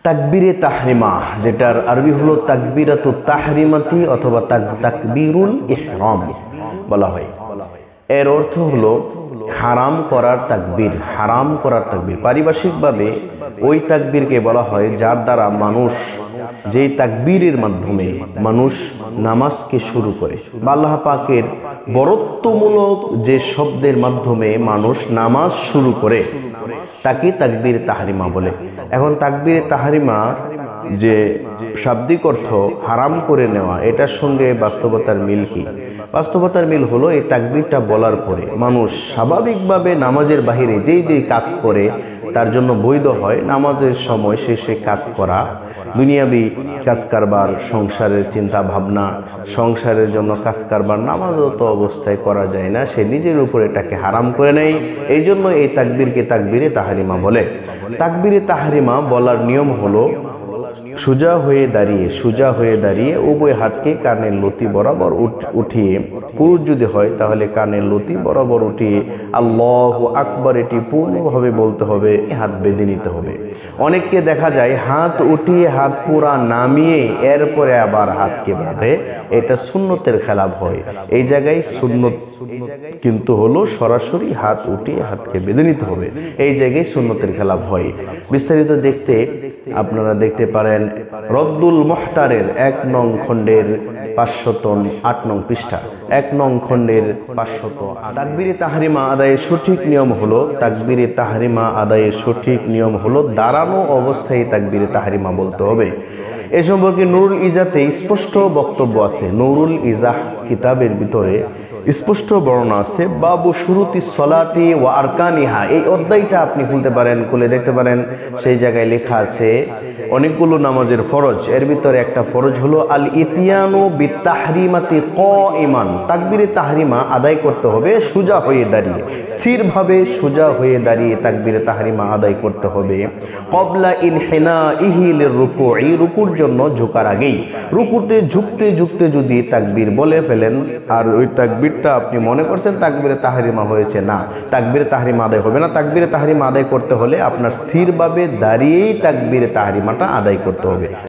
তাকবীরে তাহরিমা, যেটার আরবি হলো তাকবীরাতুত তাহরিমাতি অথবা তাকবীরুল ইহরাম বলা হয়। এর অর্থ হলো হারাম করার তাকবীর, হারাম করার তাকবীর। পারিভাষিকভাবে ওই তাকবীরকে বলা হয় যার দ্বারা মানুষ, যেই তাকবীরের মাধ্যমে মানুষ নামাজকে শুরু করে, বা আল্লাহ পাকের বরত্বমূলক যে শব্দের মাধ্যমে মানুষ নামাজ শুরু করে তাকে তাকবীরে তাহরিমা বলে। এখন তাকবীরে তাহরিমা যে শাব্দিক অর্থ হারাম করে নেওয়া, এটার সঙ্গে বাস্তবতার মিল কি? বাস্তবতার মিল হলো এই তাকবীরটা বলার পরে মানুষ স্বাভাবিকভাবে নামাজের বাহিরে যেই কাজ করে তার জন্য বৈধ হয়। নামাজের সময় সে কাজ করা, দুনিয়াবি কাজ কারবার, সংসারের চিন্তা ভাবনা, সংসারের জন্য কাজ কারবার নামাজত অবস্থায় করা যায় না, সে নিজের উপর এটাকে হারাম করে নেয়। এই জন্য এই তাকবীরকে তাকবীরে তাহরিমা বলে। তাকবীরে তাহরিমা বলার নিয়ম হলো সোজা হয়ে দাঁড়িয়ে উভয় হাতকে কানের লতি বরাবর উঠিয়ে, পুরুষ যদি হয় তাহলে কানের লতি বরাবর উঠিয়ে আল্লাহু আকবার এটি পূর্ণভাবে বলতে হবে, হাত বেঁধে নিতে হবে। অনেককে দেখা যায় হাত উঠিয়ে হাত পুরা নামিয়ে এরপরে আবার হাতকে বাঁধে, এটা সুন্নতের খেলাফ হয়। এই জায়গায় সুন্নত কিন্তু হলো সরাসরি হাত উঠিয়ে হাতকে বেঁধে নিতে হবে, এই জায়গায় সুন্নতের খেলাফ হয়। বিস্তারিত দেখতে আপনারা দেখতে পারেন রদ্দুল মুহতারের 1 নং খণ্ডের 508 নং পৃষ্ঠা, 1 নং খণ্ডের 508। তাকবীরে তাহরিমা আদায়ের সঠিক নিয়ম হলো, তাকবীরে তাহরিমা আদায়ের সঠিক নিয়ম হলো দাঁড়ানো অবস্থায় তাকবীরে তাহরিমা বলতে হবে। এ সম্পর্কে নুরুল ইজাতে স্পষ্ট বক্তব্য আছে। নুরুল ইজাহ কিতাবের ভিতরে স্পষ্ট বর্ণনা আছে। বাবু শুরুতি সলাতি ওয়া আরকানিহা, এই অধ্যায়টা আপনি খুলতে পারেন, খুলে দেখতে পারেন। সেই জায়গায় লেখা আছে অনেকগুলো নামাজের ফরজ, এর ভিতরে একটা ফরজ হলো আল ইতিয়ানু বিতাহরিমাতি কাইমান, তাকবীরে তাহরিমা আদায় করতে হবে সোজা হয়ে দাঁড়িয়ে, স্থিরভাবে সোজা হয়ে দাঁড়িয়ে তাকবীরে তাহরিমা আদায় করতে হবে। ক্বাবলা ইনহিনাইহি লিররুকুই, রুকুর জন্য ঝুঁকার আগেই। রুকুতে ঝুঁকতে যদি তাকবীর বলে ফেলেন আর ওই তাকবীরটা আপনি মনে করছেন তাকবীরে তাহরিমা হয়েছে, না, তাকবীরে তাহরিমা আদায় হবে না। তাকবীরে তাহরিমা আদায় করতে হলে আপনার স্থিরভাবে দাঁড়িয়েই তাকবীরে তাহরিমাটা আদায় করতে হবে।